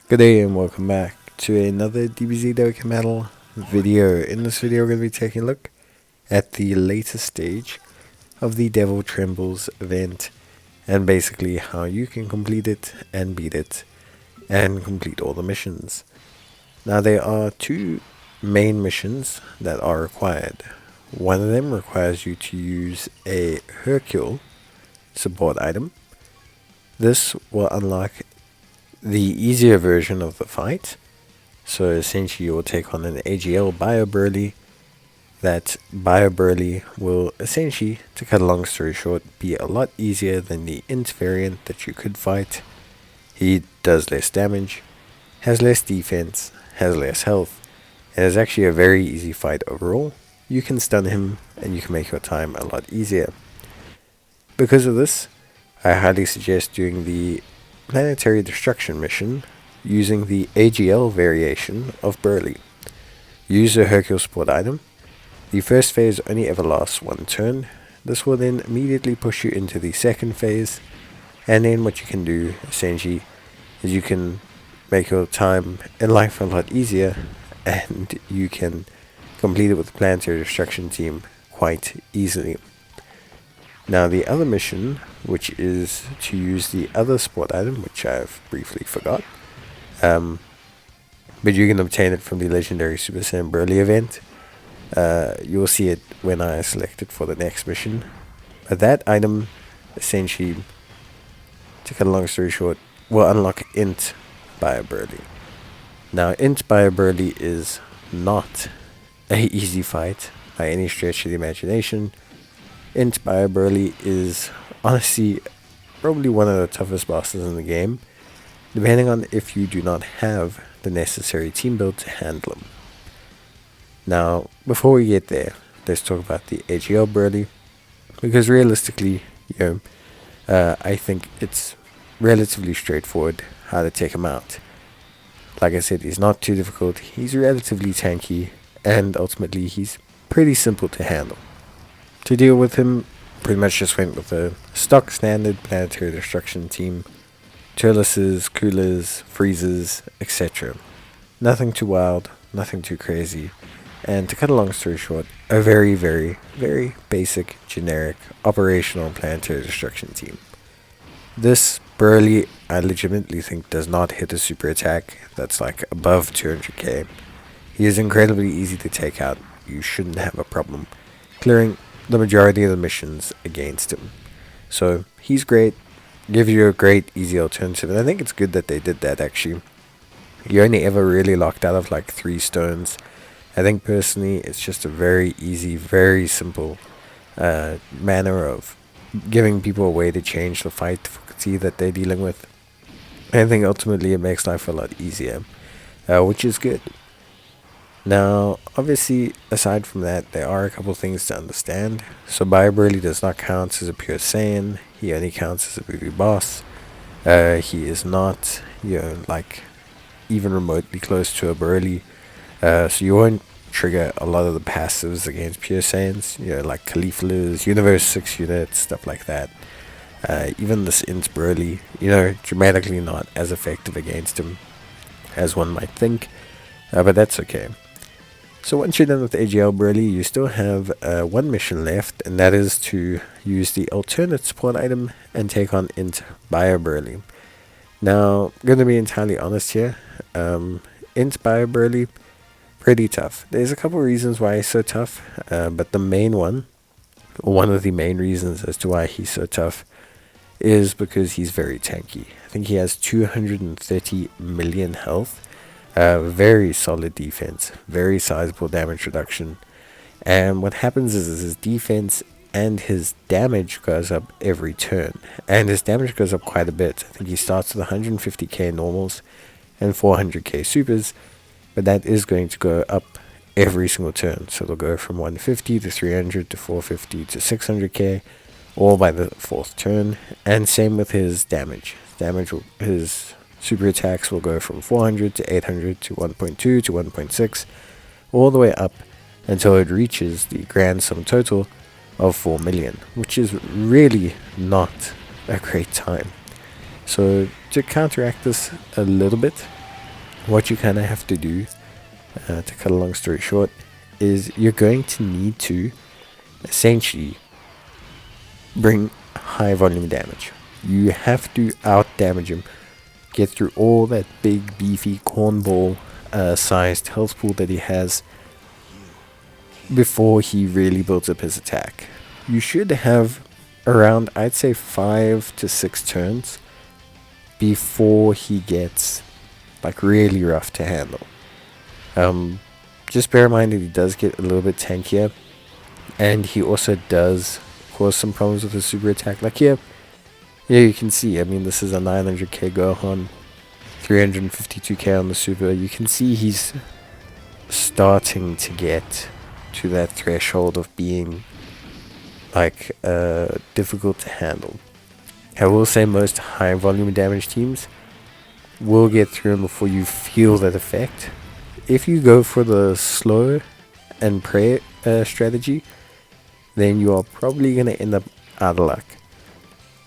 Good day and welcome back to another DBZ Dokkan video. In this video we're going to be taking a look at the latest stage of the Devil Trembles event and basically how you can complete it and beat it and complete all the missions. Now there are two main missions that are required. One of them requires you to use a Hercule support item. This will unlock the easier version of the fight. So essentially you will take on an AGL Broly. That Broly will essentially, to cut a long story short, be a lot easier than the Int variant that you could fight. He does less damage, has less defense, has less health, and is actually a very easy fight overall. You can stun him and you can make your time a lot easier. Because of this, I highly suggest doing the Planetary Destruction mission using the AGL variation of Broly. Use a Hercule support item. The first phase only ever lasts one turn. This will then immediately push you into the second phase, and then what you can do essentially is you can make your time in life a lot easier, and you can complete it with the Planetary Destruction team quite easily. Now the other mission, which is to use the other support item, which I've briefly forgot, but you can obtain it from the legendary Super Saiyan Broly event. You'll see it when I select it for the next mission. But that item, essentially, to cut a long story short, will unlock Int Broly. Now Int Broly is not a easy fight by any stretch of the imagination. Int Broly is honestly probably one of the toughest bosses in the game, depending on if you do not have the necessary team build to handle him. Now, before we get there, let's talk about the AGL Broly, because realistically, I think it's relatively straightforward how to take him out. Like I said, he's not too difficult, he's relatively tanky, and ultimately he's pretty simple to handle. To deal with him, pretty much just went with a stock standard Planetary Destruction team. Turleses, coolers, freezes, etc. Nothing too wild, nothing too crazy. And to cut a long story short, a very, very, very basic, generic, operational Planetary Destruction team. This Broly, I legitimately think, does not hit a super attack that's like above 200k. He is incredibly easy to take out. You shouldn't have a problem clearing the majority of the missions against him. So he's great, gives you a great easy alternative, and I think it's good that they did that actually. You're only ever really locked out of like 3 stones. I think personally it's just a very easy, very simple manner of giving people a way to change the fight difficulty that they're dealing with. I think ultimately it makes life a lot easier, which is good. Now, obviously, aside from that, there are a couple things to understand. So, Broly does not count as a pure Saiyan. He only counts as a Voodoo boss. He is not, like, even remotely close to a Broly. So you won't trigger a lot of the passives against pure Saiyans. Like Khalifalas, Universe 6 units, stuff like that. Even this Int Broly, dramatically not as effective against him as one might think. But that's okay. So once you're done with AGL Broly, you still have one mission left, and that is to use the alternate support item and take on Int Broly. Now, I'm going to be entirely honest here. Int Broly, pretty tough. There's a couple reasons why he's so tough, but the main one of the main reasons as to why he's so tough, is because he's very tanky. I think he has 230 million health. Very solid defense, very sizable damage reduction, and what happens is his defense and his damage goes up every turn, and his damage goes up quite a bit. I think he starts with 150k normals and 400k supers, but that is going to go up every single turn, so it'll go from 150 to 300 to 450 to 600k, all by the 4th turn. And same with his damage. His super attacks will go from 400 to 800 to 1.2 to 1.6, all the way up until it reaches the grand sum total of 4 million, which is really not a great time. So to counteract this a little bit, what you kind of have to do, to cut a long story short, is you're going to need to essentially bring high volume damage. You have to out damage him, get through all that big beefy cornball sized health pool that he has before he really builds up his attack. You should have around, I'd say, 5 to 6 turns before he gets like really rough to handle. Just bear in mind that he does get a little bit tankier, and he also does cause some problems with his super attack. Like here, yeah, you can see, I mean, this is a 900k Gohan, 352k on the super. You can see he's starting to get to that threshold of being like difficult to handle. I will say most high volume damage teams will get through him before you feel that effect. If you go for the slow and pray strategy, then you are probably going to end up out of luck.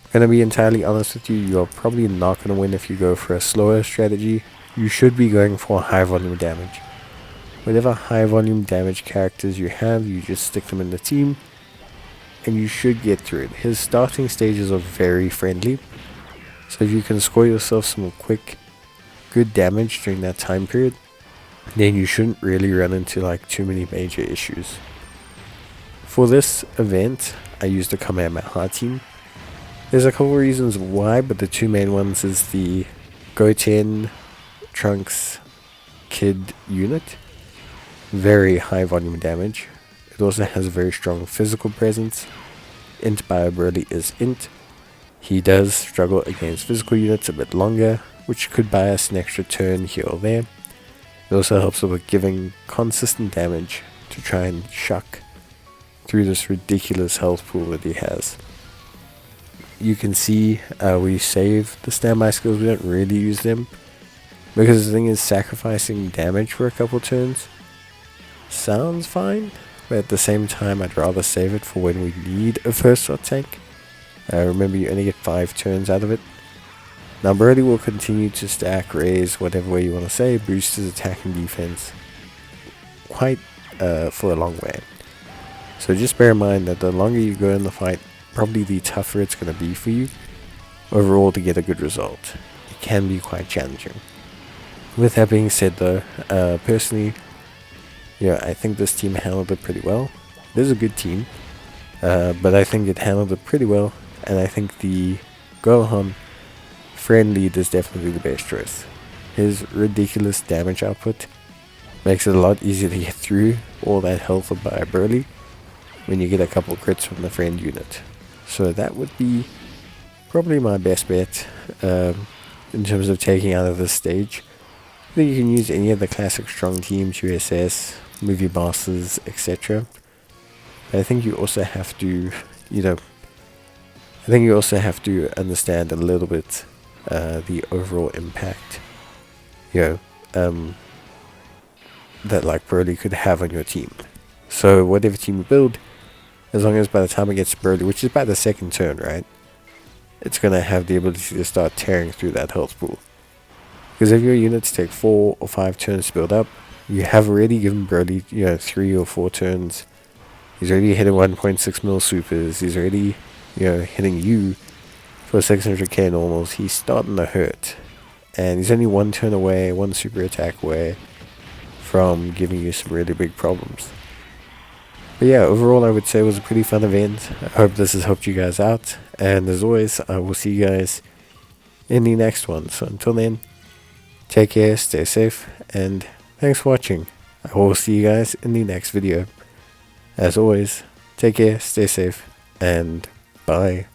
I'm going to be entirely honest with you, you're probably not going to win if you go for a slower strategy. You should be going for high volume damage. Whatever high volume damage characters you have, you just stick them in the team, and you should get through it. His starting stages are very friendly, so if you can score yourself some quick, good damage during that time period, then you shouldn't really run into like too many major issues. For this event, I used a Kamehameha team. There's a couple reasons why, but the two main ones is the Goten Trunks Kid unit. Very high volume damage. It also has a very strong physical presence. Int Broly is Int. He does struggle against physical units a bit longer, which could buy us an extra turn here or there. It also helps with giving consistent damage to try and shuck through this ridiculous health pool that he has. You can see we save the standby skills, we don't really use them, because the thing is, sacrificing damage for a couple turns sounds fine, but at the same time I'd rather save it for when we need a first shot tank. Remember, you only get 5 turns out of it. Now Broly will continue to stack, raise, whatever way you want to say, boost his attack and defense quite for a long way. So just bear in mind that the longer you go in the fight, probably the tougher it's going to be for you overall to get a good result. It can be quite challenging. With that being said though, personally, I think this team handled it pretty well. It is a good team, but I think it handled it pretty well, and I think the Gohan friend lead is definitely the best choice. His ridiculous damage output makes it a lot easier to get through all that health by Broly when you get a couple crits from the friend unit. So that would be probably my best bet in terms of taking out of this stage. I think you can use any of the classic strong teams, USS, movie bosses, etc. I think you also have to, understand a little bit the overall impact, that like Broly could have on your team. So whatever team you build, as long as by the time it gets to Broly, which is by the second turn, right, it's going to have the ability to start tearing through that health pool. Because if your units take 4 or 5 turns to build up, you have already given Broly, 3 or 4 turns. He's already hitting 1.6 mil supers. He's already, hitting you for 600k normals. He's starting to hurt. And he's only 1 turn away, 1 super attack away from giving you some really big problems. But yeah, overall I would say it was a pretty fun event. I hope this has helped you guys out. And as always, I will see you guys in the next one. So until then, take care, stay safe, and thanks for watching. I will see you guys in the next video. As always, take care, stay safe, and bye.